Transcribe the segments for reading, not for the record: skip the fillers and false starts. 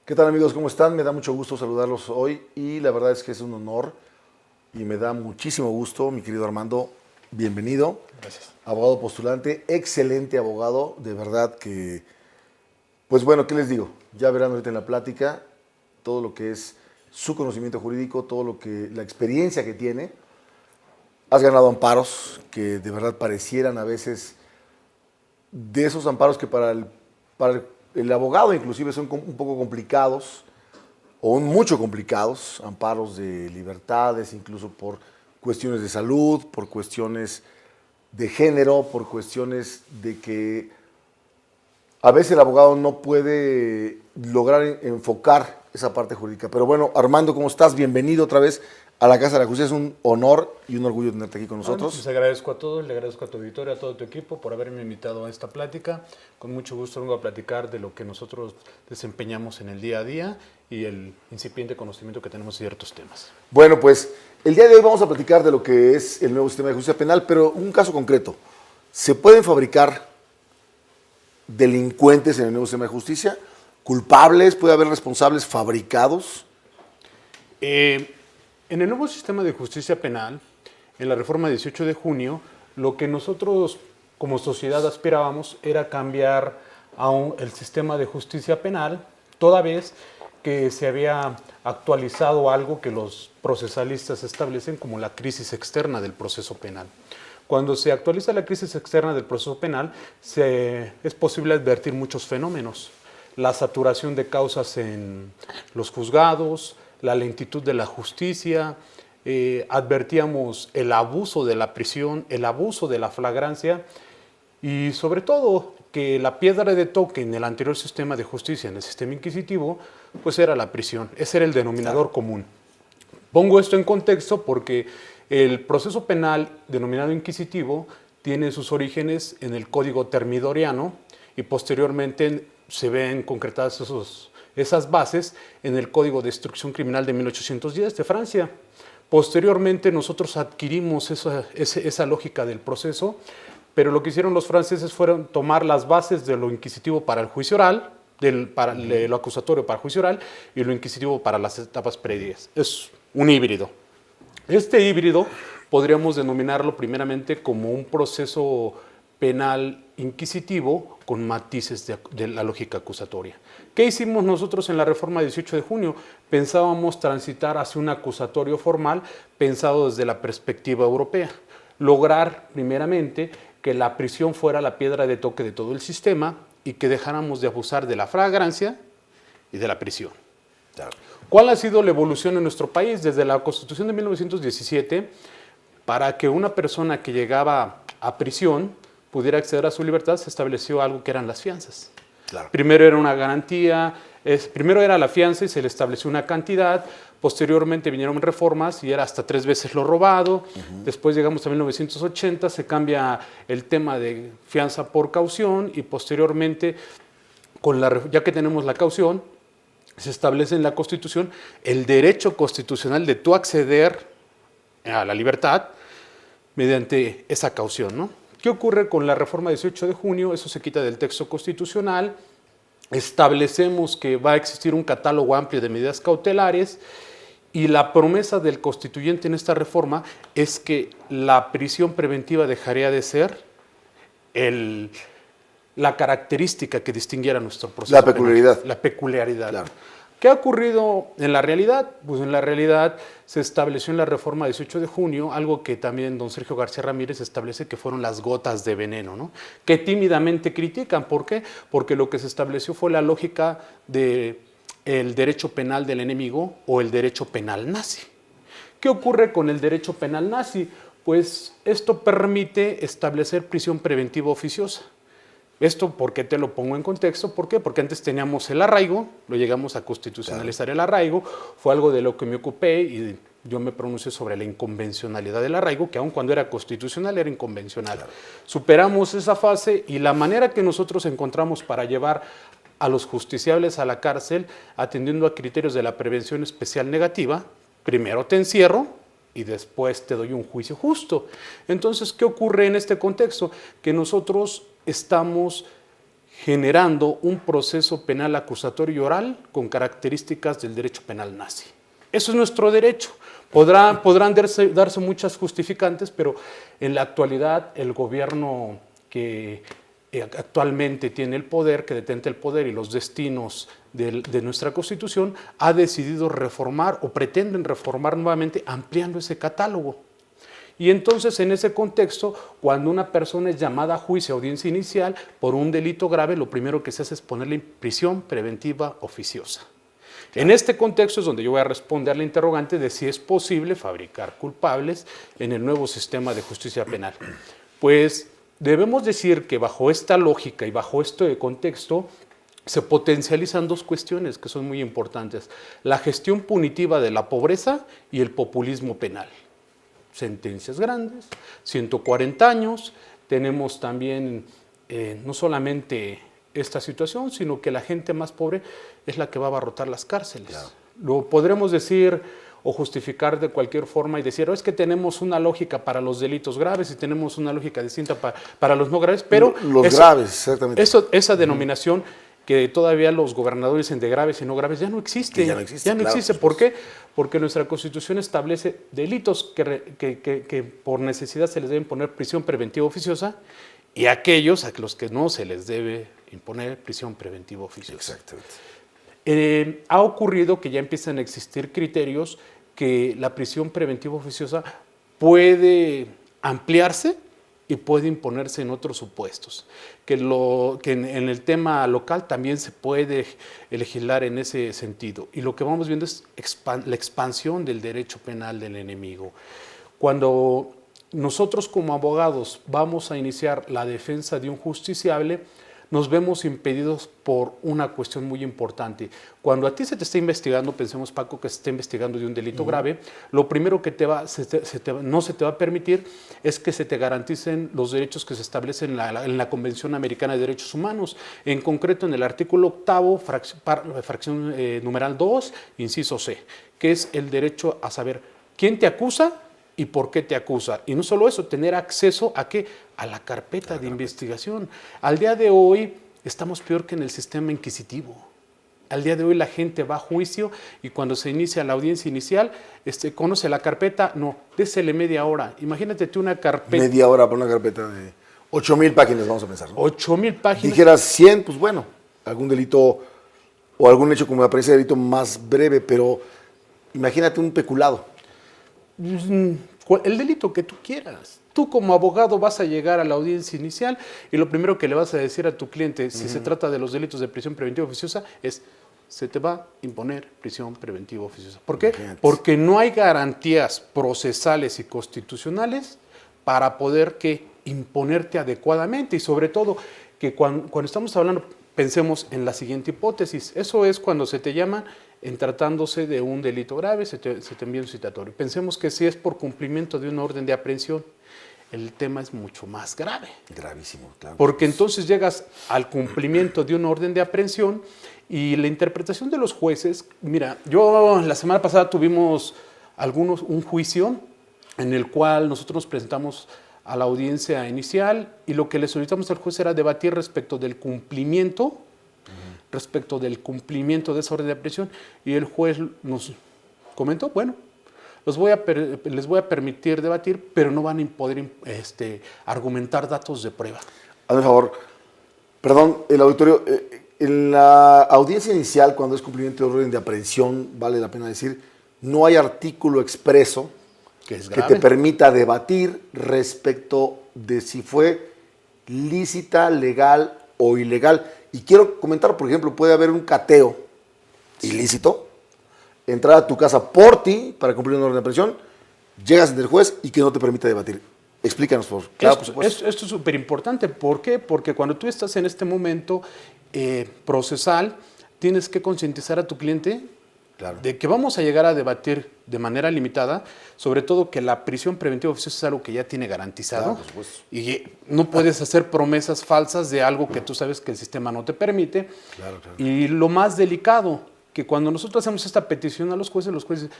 ¿Qué tal, amigos? ¿Cómo están? Me da mucho gusto saludarlos hoy y la verdad es que es un honor y me da muchísimo gusto, mi querido Armando, bienvenido. Gracias. Abogado postulante, excelente abogado, de verdad que, pues bueno, ¿qué les digo? Ya verán ahorita en la plática todo lo que es su conocimiento jurídico, todo lo que, la experiencia que tiene. Has ganado amparos que de verdad parecieran a veces de esos amparos que para el abogado inclusive son un poco complicados o mucho complicados, amparos de libertades, incluso por cuestiones de salud, por cuestiones de género, por cuestiones de que a veces el abogado no puede lograr enfocar esa parte jurídica. Pero bueno, Armando, ¿cómo estás? Bienvenido otra vez a la Casa de la Justicia. Es un honor y un orgullo tenerte aquí con nosotros. Les agradezco a todos, le agradezco a tu auditorio, a todo tu equipo por haberme invitado a esta plática. Con mucho gusto vengo a platicar de lo que nosotros desempeñamos en el día a día y el incipiente conocimiento que tenemos de ciertos temas. Bueno, pues el día de hoy vamos a platicar de lo que es el nuevo sistema de justicia penal, pero un caso concreto. ¿Se pueden fabricar delincuentes en el nuevo sistema de justicia? ¿Culpables? ¿Puede haber responsables fabricados? En el nuevo sistema de justicia penal, en la reforma 18 de junio, lo que nosotros como sociedad aspirábamos era cambiar el sistema de justicia penal, toda vez que se había actualizado algo que los procesalistas establecen como la crisis externa del proceso penal. Cuando se actualiza la crisis externa del proceso penal, es posible advertir muchos fenómenos. La saturación de causas en los juzgados, la lentitud de la justicia, advertíamos el abuso de la prisión, el abuso de la flagrancia y sobre todo que la piedra de toque en el anterior sistema de justicia, en el sistema inquisitivo, pues era la prisión. Ese era el denominador común. Pongo esto en contexto porque el proceso penal denominado inquisitivo tiene sus orígenes en el Código Termidoriano y posteriormente se ven concretadas esas bases en el Código de Instrucción Criminal de 1810 de Francia. Posteriormente nosotros adquirimos esa lógica del proceso, pero lo que hicieron los franceses fueron tomar las bases de lo inquisitivo para el juicio oral, lo acusatorio para el juicio oral y lo inquisitivo para las etapas previas. Es un híbrido. Este híbrido podríamos denominarlo primeramente como un proceso penal inquisitivo con matices de la lógica acusatoria. ¿Qué hicimos nosotros en la reforma 18 de junio? Pensábamos transitar hacia un acusatorio formal pensado desde la perspectiva europea. Lograr primeramente que la prisión fuera la piedra de toque de todo el sistema y que dejáramos de abusar de la flagrancia y de la prisión. Claro. ¿Cuál ha sido la evolución en nuestro país desde la Constitución de 1917 para que una persona que llegaba a prisión pudiera acceder a su libertad? Se estableció algo que eran las fianzas. Claro. Primero era una garantía, primero era la fianza y se le estableció una cantidad, posteriormente vinieron reformas y era hasta 3 veces lo robado. Después llegamos a 1980, se cambia el tema de fianza por caución y posteriormente, ya que tenemos la caución, se establece en la Constitución el derecho constitucional de tú acceder a la libertad mediante esa caución, ¿no? ¿Qué ocurre con la reforma 18 de junio? Eso se quita del texto constitucional. Establecemos que va a existir un catálogo amplio de medidas cautelares y la promesa del constituyente en esta reforma es que la prisión preventiva dejaría de ser la característica que distinguiera nuestro proceso La peculiaridad. penal. La peculiaridad. Claro. ¿Qué ha ocurrido en la realidad? Pues en la realidad se estableció en la reforma 18 de junio algo que también don Sergio García Ramírez establece que fueron las gotas de veneno, ¿no? Que tímidamente critican. ¿Por qué? Porque lo que se estableció fue la lógica del derecho penal del enemigo o el derecho penal nazi. ¿Qué ocurre con el derecho penal nazi? Pues esto permite establecer prisión preventiva oficiosa. Esto, ¿por qué te lo pongo en contexto? ¿Por qué? Porque antes teníamos el arraigo, lo llegamos a constitucionalizar. Claro. El arraigo, fue algo de lo que me ocupé y yo me pronuncié sobre la inconvencionalidad del arraigo, que aun cuando era constitucional era inconvencional. Claro. Superamos esa fase y la manera que nosotros encontramos para llevar a los justiciables a la cárcel, atendiendo a criterios de la prevención especial negativa, primero te encierro y después te doy un juicio justo. Entonces, ¿qué ocurre en este contexto? Que nosotros estamos generando un proceso penal acusatorio y oral con características del derecho penal nazi. Eso es nuestro derecho. Podrán darse muchas justificantes, pero en la actualidad el gobierno que actualmente tiene el poder, que detenta el poder y los destinos de nuestra Constitución, ha decidido reformar o pretenden reformar nuevamente ampliando ese catálogo. Y entonces, en ese contexto, cuando una persona es llamada a juicio, audiencia inicial, por un delito grave, lo primero que se hace es ponerle en prisión preventiva oficiosa. En este contexto es donde yo voy a responder la interrogante de si es posible fabricar culpables en el nuevo sistema de justicia penal. Pues debemos decir que bajo esta lógica y bajo este contexto se potencializan dos cuestiones que son muy importantes: la gestión punitiva de la pobreza y el populismo penal. Sentencias grandes, 140 años, tenemos también no solamente esta situación, sino que la gente más pobre es la que va a abarrotar las cárceles. Claro. Lo podremos decir o justificar de cualquier forma y decir, es que tenemos una lógica para los delitos graves y tenemos una lógica distinta para los no graves, pero los graves, exactamente. Esa denominación que todavía los gobernadores dicen de graves y no graves, ya no existe. Ya no existe. ¿Por qué? Porque nuestra Constitución establece delitos que por necesidad se les deben poner prisión preventiva oficiosa y aquellos a los que no se les debe imponer prisión preventiva oficiosa. Exactamente. Ha ocurrido que ya empiezan a existir criterios que la prisión preventiva oficiosa puede ampliarse y puede imponerse en otros supuestos, que en el tema local también se puede legislar en ese sentido. Y lo que vamos viendo es la expansión del derecho penal del enemigo. Cuando nosotros como abogados vamos a iniciar la defensa de un justiciable, nos vemos impedidos por una cuestión muy importante. Cuando a ti se te está investigando, pensemos, Paco, que se está investigando de un delito grave, lo primero que no se te va a permitir es que se te garanticen los derechos que se establecen en la Convención Americana de Derechos Humanos, en concreto en el artículo 8º, fracción numeral 2, inciso C, que es el derecho a saber quién te acusa y por qué te acusa. Y no solo eso, tener acceso a ¿qué? A la carpeta de investigación. Al día de hoy estamos peor que en el sistema inquisitivo. Al día de hoy la gente va a juicio y cuando se inicia la audiencia inicial, conoce la carpeta, no, désele media hora. Imagínate tú una carpeta. Media hora para una carpeta de 8,000 páginas, vamos a pensar, ¿no? 8,000 páginas. Dijeras 100, pues bueno, algún delito o algún hecho como me parece delito más breve, pero imagínate un peculado. El delito que tú quieras. Tú como abogado vas a llegar a la audiencia inicial y lo primero que le vas a decir a tu cliente, si se trata de los delitos de prisión preventiva oficiosa, es: se te va a imponer prisión preventiva oficiosa. ¿Por qué? Porque no hay garantías procesales y constitucionales para poder imponerte adecuadamente. Y sobre todo, que cuando estamos hablando, pensemos en la siguiente hipótesis. Eso es cuando se te llama en tratándose de un delito grave, se te envía un citatorio. Pensemos que si es por cumplimiento de una orden de aprehensión, el tema es mucho más grave. Gravísimo, claro. Porque entonces llegas al cumplimiento de una orden de aprehensión y la interpretación de los jueces. Mira, yo la semana pasada tuvimos un juicio en el cual nosotros nos presentamos a la audiencia inicial y lo que le solicitamos al juez era debatir respecto del cumplimiento de esa orden de aprehensión, y el juez nos comentó, bueno, les voy a permitir debatir, pero no van a poder argumentar datos de prueba. Hazme favor, perdón, el auditorio, en la audiencia inicial, cuando es cumplimiento de orden de aprehensión, vale la pena decir, no hay artículo expreso que te permita debatir respecto de si fue lícita, legal o ilegal. Y quiero comentar, por ejemplo, puede haber un cateo ilícito, entrar a tu casa por ti para cumplir una orden de aprehensión, llegas ante el juez y que no te permite debatir. Explícanos, por favor. Claro, por supuesto. Esto es súper importante. ¿Por qué? Porque cuando tú estás en este momento procesal, tienes que concientizar a tu cliente de que vamos a llegar a debatir de manera limitada, sobre todo que la prisión preventiva oficiosa es algo que ya tiene garantizado, y no puedes hacer promesas falsas de algo que tú sabes que el sistema no te permite. Y lo más delicado, que cuando nosotros hacemos esta petición a los jueces dicen,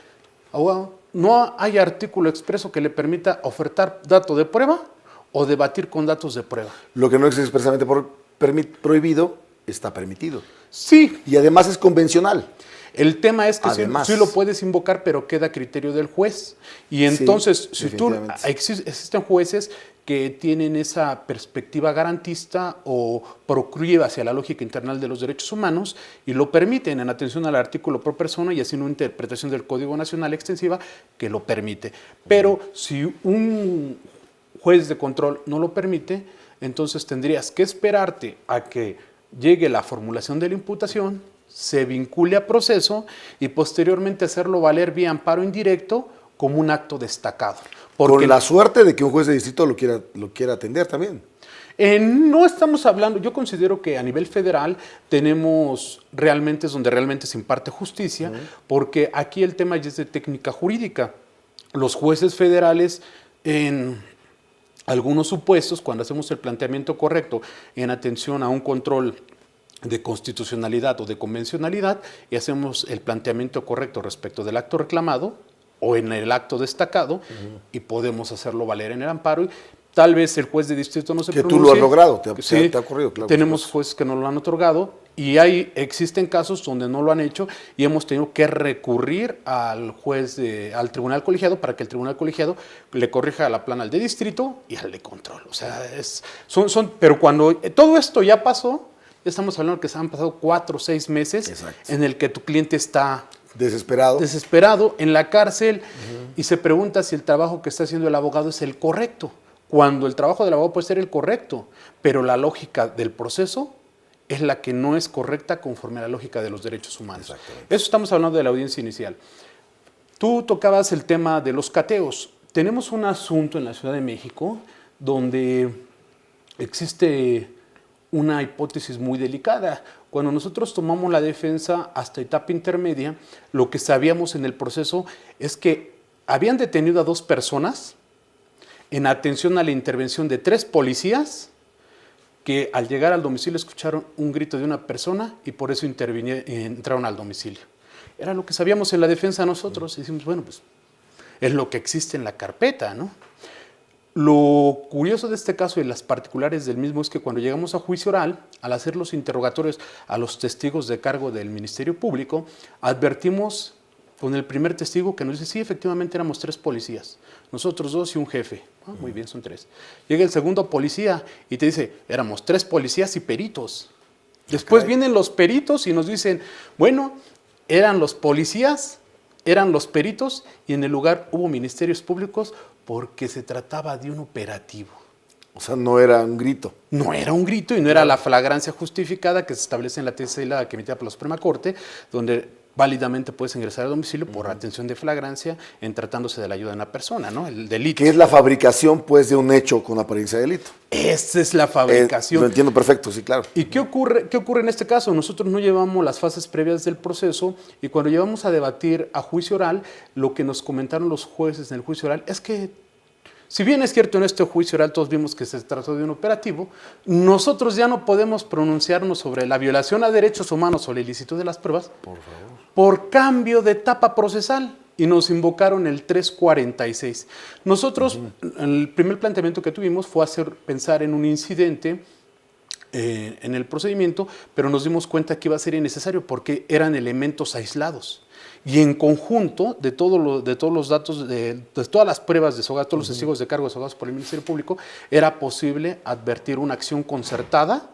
abogado, no hay artículo expreso que le permita ofertar dato de prueba o debatir con datos de prueba. Lo que no es expresamente prohibido, está permitido. Sí, Y además es convencional. el tema es que Además. sí lo puedes invocar, pero queda a criterio del juez. Y entonces, Sí, si tú definitivamente. existen jueces que tienen esa perspectiva garantista o proclive hacia la lógica internal de los derechos humanos y lo permiten en atención al artículo pro persona y haciendo una interpretación del Código Nacional extensiva que lo permite. Pero si un juez de control no lo permite, entonces tendrías que esperarte a que llegue la formulación de la imputación, se vincule a proceso y posteriormente hacerlo valer vía amparo indirecto como un acto destacado. Con la suerte de que un juez de distrito lo quiera atender también. No estamos hablando, yo considero que a nivel federal tenemos realmente, es donde realmente se imparte justicia, porque aquí el tema ya es de técnica jurídica. Los jueces federales en algunos supuestos, cuando hacemos el planteamiento correcto en atención a un control de constitucionalidad o de convencionalidad y hacemos el planteamiento correcto respecto del acto reclamado o en el acto destacado y podemos hacerlo valer en el amparo. Tal vez el juez de distrito no se Que pronuncie. tú lo has logrado, Sí, te ha ocurrido, claro. tenemos jueces que no lo han otorgado y existen casos donde no lo han hecho y hemos tenido que recurrir al al tribunal colegiado para que el tribunal colegiado le corrija la plana al de distrito y al de control. O sea, pero cuando todo esto ya pasó, ya estamos hablando que se han pasado 4 o 6 meses. Exacto. En el que tu cliente está desesperado en la cárcel y se pregunta si el trabajo que está haciendo el abogado es el correcto. Cuando el trabajo del abogado puede ser el correcto, pero la lógica del proceso es la que no es correcta conforme a la lógica de los derechos humanos. Eso estamos hablando de la audiencia inicial. Tú tocabas el tema de los cateos. Tenemos un asunto en la Ciudad de México donde existe una hipótesis muy delicada. Cuando nosotros tomamos la defensa hasta etapa intermedia, lo que sabíamos en el proceso es que habían detenido a 2 personas en atención a la intervención de 3 policías que al llegar al domicilio escucharon un grito de una persona y por eso entraron al domicilio. Era lo que sabíamos en la defensa nosotros. Y decimos, bueno, pues es lo que existe en la carpeta, ¿no? Lo curioso de este caso y las particulares del mismo es que cuando llegamos a juicio oral, al hacer los interrogatorios a los testigos de cargo del Ministerio Público, advertimos con el primer testigo que nos dice, sí, efectivamente éramos 3 policías, nosotros 2 y un jefe. Ah, muy bien, son 3. Llega el segundo policía y te dice, éramos 3 policías y peritos. Después vienen los peritos y nos dicen, bueno, eran los policías, eran los peritos y en el lugar hubo ministerios públicos porque se trataba de un operativo. O sea, no era un grito. No era un grito y no era la flagrancia justificada que se establece en la tesis que emitida por la Suprema Corte, donde válidamente puedes ingresar al domicilio por atención de flagrancia en tratándose de la ayuda de una persona, ¿no? El delito. Que es la fabricación, pues, de un hecho con apariencia de delito. Esa es la fabricación. Lo entiendo perfecto, sí, claro. ¿Y qué ocurre en este caso? Nosotros no llevamos las fases previas del proceso y cuando llevamos a debatir a juicio oral, lo que nos comentaron los jueces en el juicio oral es que, si bien es cierto en este juicio oral todos vimos que se trató de un operativo, nosotros ya no podemos pronunciarnos sobre la violación a derechos humanos o la ilicitud de las pruebas por cambio de etapa procesal. Y nos invocaron el 346. Nosotros, el primer planteamiento que tuvimos fue pensar en un incidente en el procedimiento, pero nos dimos cuenta que iba a ser innecesario porque eran elementos aislados. Y en conjunto de todos los datos, de todas las pruebas desahogadas, todos los testigos de cargo desahogados por el Ministerio Público, era posible advertir una acción concertada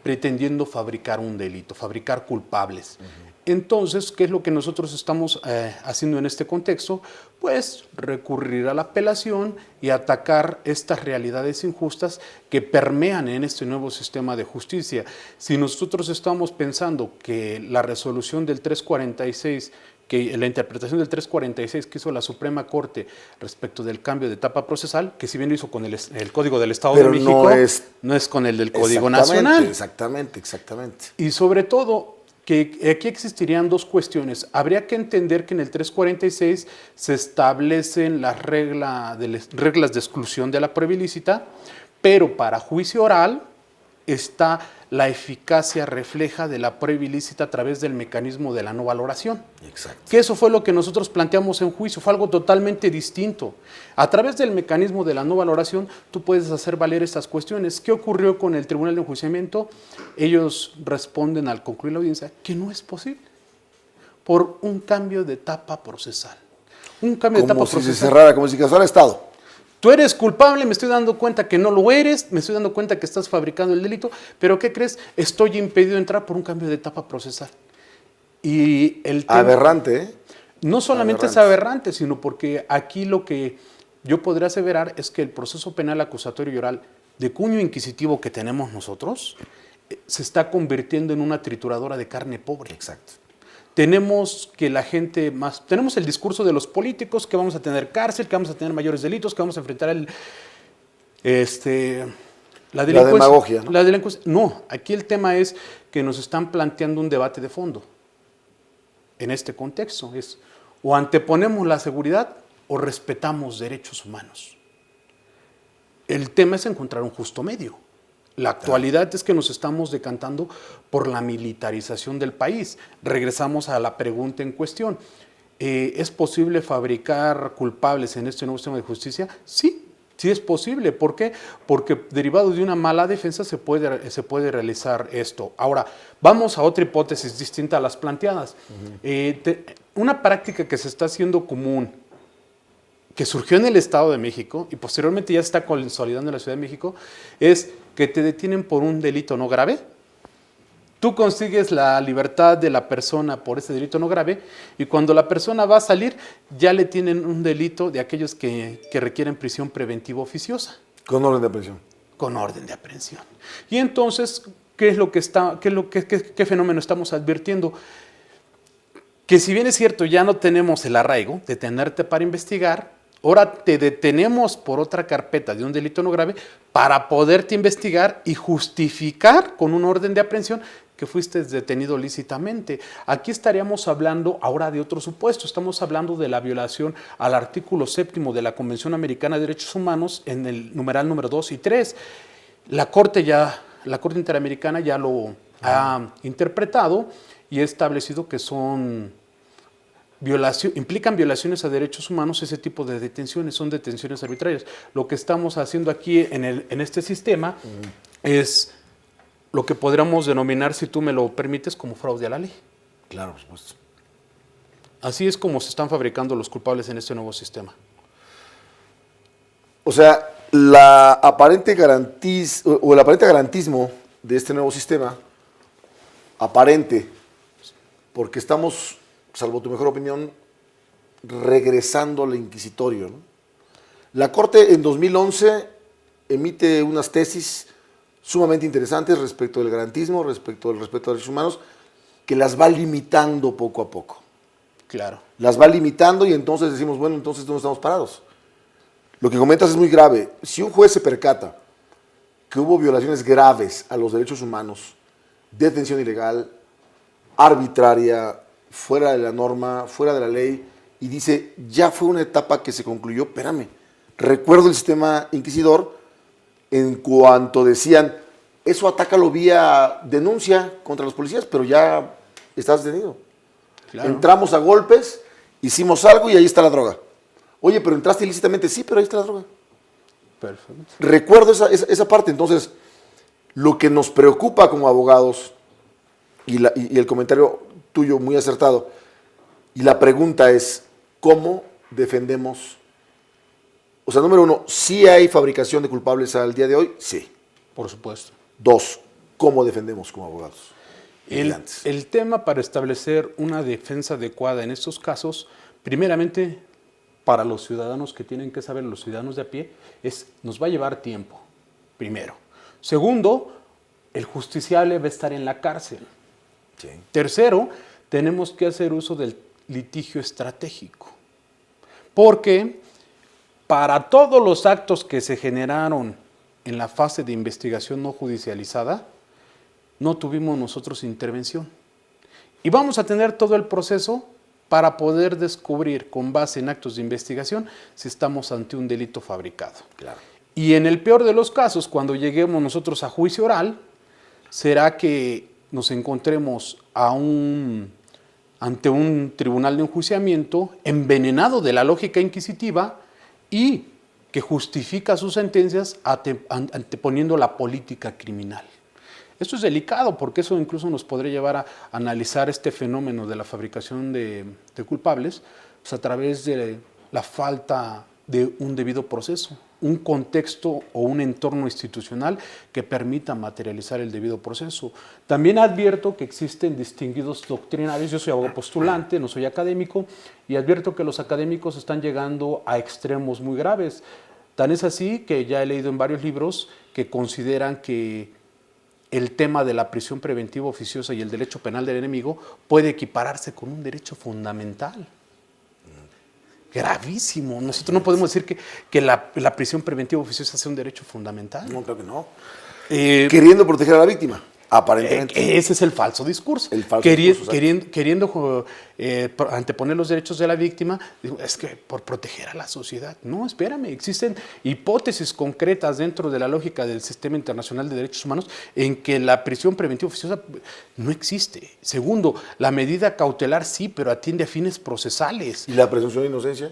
pretendiendo fabricar un delito, fabricar culpables. Entonces, ¿qué es lo que nosotros estamos haciendo en este contexto? Pues recurrir a la apelación y atacar estas realidades injustas que permean en este nuevo sistema de justicia. Si nosotros estamos pensando que la resolución del 346, que la interpretación del 346 que hizo la Suprema Corte respecto del cambio de etapa procesal, que si bien lo hizo con el Código del Estado de México, no es con el del Código Nacional. Exactamente. Y sobre todo, que aquí existirían 2 cuestiones. Habría que entender que en el 346 se establecen las reglas de exclusión de la prueba ilícita, pero para juicio oral está la eficacia refleja de la prueba ilícita a través del mecanismo de la no valoración. Exacto. Que eso fue lo que nosotros planteamos en juicio, fue algo totalmente distinto. A través del mecanismo de la no valoración, tú puedes hacer valer estas cuestiones. ¿Qué ocurrió con el Tribunal de Enjuiciamiento? Ellos responden al concluir la audiencia que no es posible, por un cambio de etapa procesal. Un cambio de etapa Como si procesal. se cerrara, como si casara Estado. Tú eres culpable, me estoy dando cuenta que no lo eres, me estoy dando cuenta que estás fabricando el delito, pero ¿qué crees? Estoy impedido de entrar por un cambio de etapa procesal. Y el tema, Aberrante, ¿eh? no solamente es aberrante, sino porque aquí lo que yo podría aseverar es que el proceso penal acusatorio y oral de cuño inquisitivo que tenemos nosotros se está convirtiendo en una trituradora de carne pobre. Exacto. Tenemos que la gente más... Tenemos el discurso de los políticos que vamos a tener cárcel, que vamos a tener mayores delitos, que vamos a enfrentar la demagogia, ¿no? La delincuencia. No, aquí el tema es que nos están planteando un debate de fondo. En este contexto es o anteponemos la seguridad o respetamos derechos humanos. El tema es encontrar un justo medio. La actualidad es que nos estamos decantando por la militarización del país. Regresamos a la pregunta en cuestión. ¿Es posible fabricar culpables en este nuevo sistema de justicia? Sí, sí es posible. ¿Por qué? Porque derivado de una mala defensa se puede realizar esto. Ahora, vamos a otra hipótesis distinta a las planteadas. Una práctica que se está haciendo común, que surgió en el Estado de México y posteriormente ya se está consolidando en la Ciudad de México, es que te detienen por un delito no grave. Tú consigues la libertad de la persona por ese delito no grave y cuando la persona va a salir ya le tienen un delito de aquellos que requieren prisión preventiva oficiosa. Con orden de aprehensión. Con orden de aprehensión. Y entonces, ¿qué fenómeno estamos advirtiendo? Que si bien es cierto, ya no tenemos el arraigo de tenerte para investigar, ahora te detenemos por otra carpeta de un delito no grave para poderte investigar y justificar con un orden de aprehensión que fuiste detenido lícitamente. Aquí estaríamos hablando ahora de otro supuesto. Estamos hablando de la violación al artículo 7º de la Convención Americana de Derechos Humanos en el numeral número 2 y 3. La Corte Interamericana ya lo ha interpretado y ha establecido que implican violaciones a derechos humanos ese tipo de detenciones, son detenciones arbitrarias. Lo que estamos haciendo aquí en este sistema es lo que podríamos denominar, si tú me lo permites, como fraude a la ley. Claro, por supuesto. Así es como se están fabricando los culpables en este nuevo sistema. O sea, el aparente garantismo de este nuevo sistema, aparente, porque estamos, salvo tu mejor opinión, regresando al inquisitorio, ¿no? La Corte en 2011 emite unas tesis sumamente interesantes respecto del garantismo, respecto del respeto a los derechos humanos, que las va limitando poco a poco. Claro. Las va limitando y entonces decimos, bueno, entonces ¿dónde estamos parados? Lo que comentas es muy grave. Si un juez se percata que hubo violaciones graves a los derechos humanos, detención ilegal, arbitraria, fuera de la norma, fuera de la ley, y dice, ya fue una etapa que se concluyó, espérame, recuerdo el sistema inquisidor en cuanto decían, eso atácalo vía denuncia contra los policías, pero ya estás detenido. Claro. Entramos a golpes, hicimos algo y ahí está la droga. Oye, pero entraste ilícitamente, sí, pero ahí está la droga. Perfecto. Recuerdo esa parte. Entonces, lo que nos preocupa como abogados, y el comentario tuyo muy acertado, y la pregunta es, ¿cómo defendemos? O sea, número uno, ¿sí hay fabricación de culpables al día de hoy? Sí. Por supuesto. Dos, ¿cómo defendemos como abogados? El tema para establecer una defensa adecuada en estos casos, primeramente, para los ciudadanos que tienen que saber, los ciudadanos de a pie, nos va a llevar tiempo, primero. Segundo, el justiciable va a estar en la cárcel. Sí. Tercero, tenemos que hacer uso del litigio estratégico. Porque para todos los actos que se generaron en la fase de investigación no judicializada, no tuvimos nosotros intervención. Y vamos a tener todo el proceso para poder descubrir, con base en actos de investigación, si estamos ante un delito fabricado. Claro. Y en el peor de los casos, cuando lleguemos nosotros a juicio oral, será que nos encontremos ante un tribunal de enjuiciamiento envenenado de la lógica inquisitiva y que justifica sus sentencias anteponiendo la política criminal. Esto es delicado porque eso incluso nos podría llevar a analizar este fenómeno de la fabricación de culpables pues a través de la falta de un debido proceso, un contexto o un entorno institucional que permita materializar el debido proceso. También advierto que existen distinguidos doctrinarios, yo soy abogado postulante, no soy académico, y advierto que los académicos están llegando a extremos muy graves. Tan es así que ya he leído en varios libros que consideran que el tema de la prisión preventiva oficiosa y el derecho penal del enemigo puede equipararse con un derecho fundamental. Gravísimo. Nosotros no podemos decir que la prisión preventiva oficiosa sea un derecho fundamental. No, creo que no. Queriendo proteger a la víctima, aparentemente. Ese es el falso discurso. El falso discurso, queriendo anteponer los derechos de la víctima, es que por proteger a la sociedad. No, espérame, existen hipótesis concretas dentro de la lógica del Sistema Internacional de Derechos Humanos en que la prisión preventiva oficiosa no existe. Segundo, la medida cautelar sí, pero atiende a fines procesales. ¿Y la presunción de inocencia?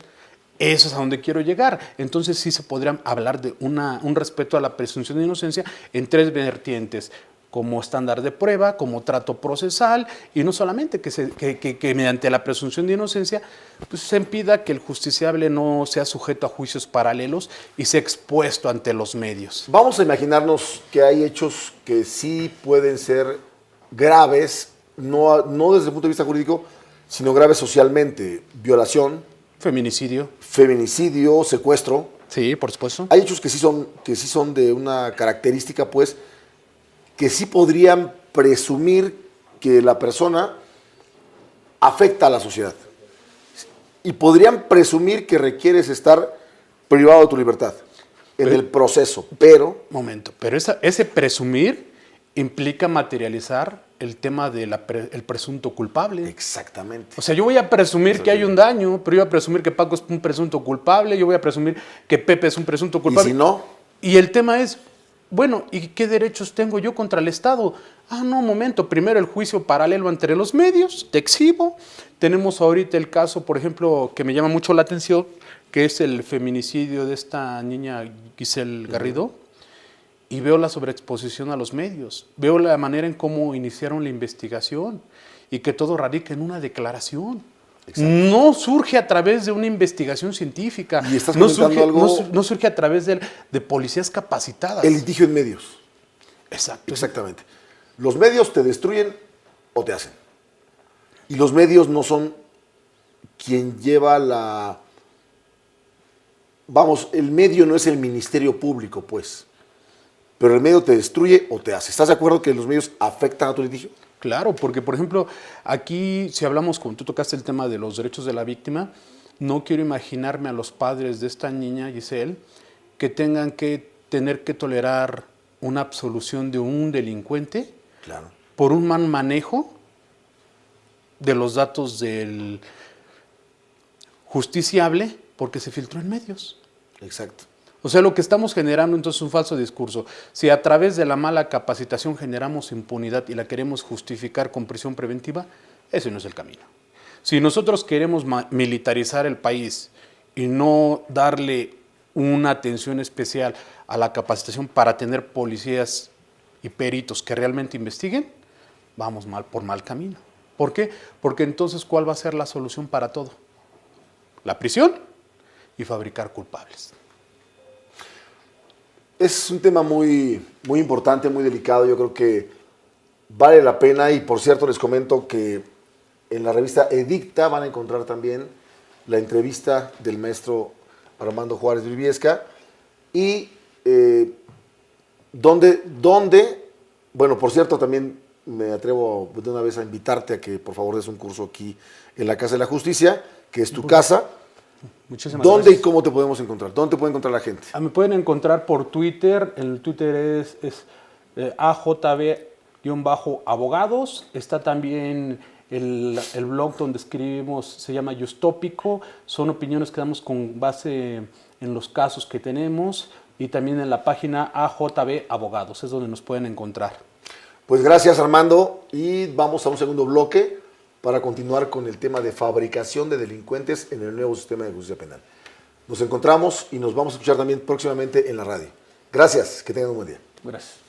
Eso es a donde quiero llegar. Entonces sí se podría hablar de un respeto a la presunción de inocencia en tres vertientes: como estándar de prueba, como trato procesal, y no solamente que mediante la presunción de inocencia pues, se impida que el justiciable no sea sujeto a juicios paralelos y sea expuesto ante los medios. Vamos a imaginarnos que hay hechos que sí pueden ser graves, no desde el punto de vista jurídico, sino graves socialmente: violación, feminicidio, secuestro. Sí, por supuesto. Hay hechos que sí son de una característica, pues, que sí podrían presumir que la persona afecta a la sociedad. Y podrían presumir que requieres estar privado de tu libertad en el proceso, pero... Pero ese presumir implica materializar el tema del presunto culpable. Exactamente. O sea, yo voy a presumir que hay un daño, pero yo voy a presumir que Paco es un presunto culpable, yo voy a presumir que Pepe es un presunto culpable. ¿Y si no? Y el tema es... Bueno, ¿y qué derechos tengo yo contra el Estado? No, momento, primero el juicio paralelo entre los medios, te exhibo. Tenemos ahorita el caso, por ejemplo, que me llama mucho la atención, que es el feminicidio de esta niña Giselle Garrido, y veo la sobreexposición a los medios, veo la manera en cómo iniciaron la investigación y que todo radica en una declaración. Exacto. No surge a través de una investigación científica. Y estás comentando algo... No surge a través de policías capacitadas. El litigio en medios. Exacto. Exactamente. Los medios te destruyen o te hacen. Y los medios no son quien lleva la... Vamos, el medio no es el ministerio público, pues. Pero el medio te destruye o te hace. ¿Estás de acuerdo que los medios afectan a tu litigio? Claro, porque por ejemplo, aquí si hablamos, como tú tocaste el tema de los derechos de la víctima, no quiero imaginarme a los padres de esta niña, Giselle, que tengan que tener que tolerar una absolución de un delincuente por un mal manejo de los datos del justiciable porque se filtró en medios. Exacto. O sea, lo que estamos generando entonces es un falso discurso. Si a través de la mala capacitación generamos impunidad y la queremos justificar con prisión preventiva, ese no es el camino. Si nosotros queremos militarizar el país y no darle una atención especial a la capacitación para tener policías y peritos que realmente investiguen, vamos por mal camino. ¿Por qué? Porque entonces, ¿cuál va a ser la solución para todo? La prisión y fabricar culpables. Es un tema muy, muy importante, muy delicado. Yo creo que vale la pena. Y por cierto, les comento que en la revista Edicta van a encontrar también la entrevista del maestro Armando Juárez Briviesca. Y bueno, por cierto, también me atrevo de una vez a invitarte a que por favor des un curso aquí en la Casa de la Justicia, que es tu casa. Muchísimas ¿Dónde gracias. y cómo te podemos encontrar? ¿Dónde te puede encontrar la gente? Me pueden encontrar por Twitter. El Twitter es AJB-abogados. Está también el blog donde escribimos, se llama Justópico. Son opiniones que damos con base en los casos que tenemos. Y también en la página AJB Abogados. Es donde nos pueden encontrar. Pues gracias, Armando, y vamos a un segundo bloque para continuar con el tema de fabricación de delincuentes en el nuevo sistema de justicia penal. Nos encontramos y nos vamos a escuchar también próximamente en la radio. Gracias, que tengan un buen día. Gracias.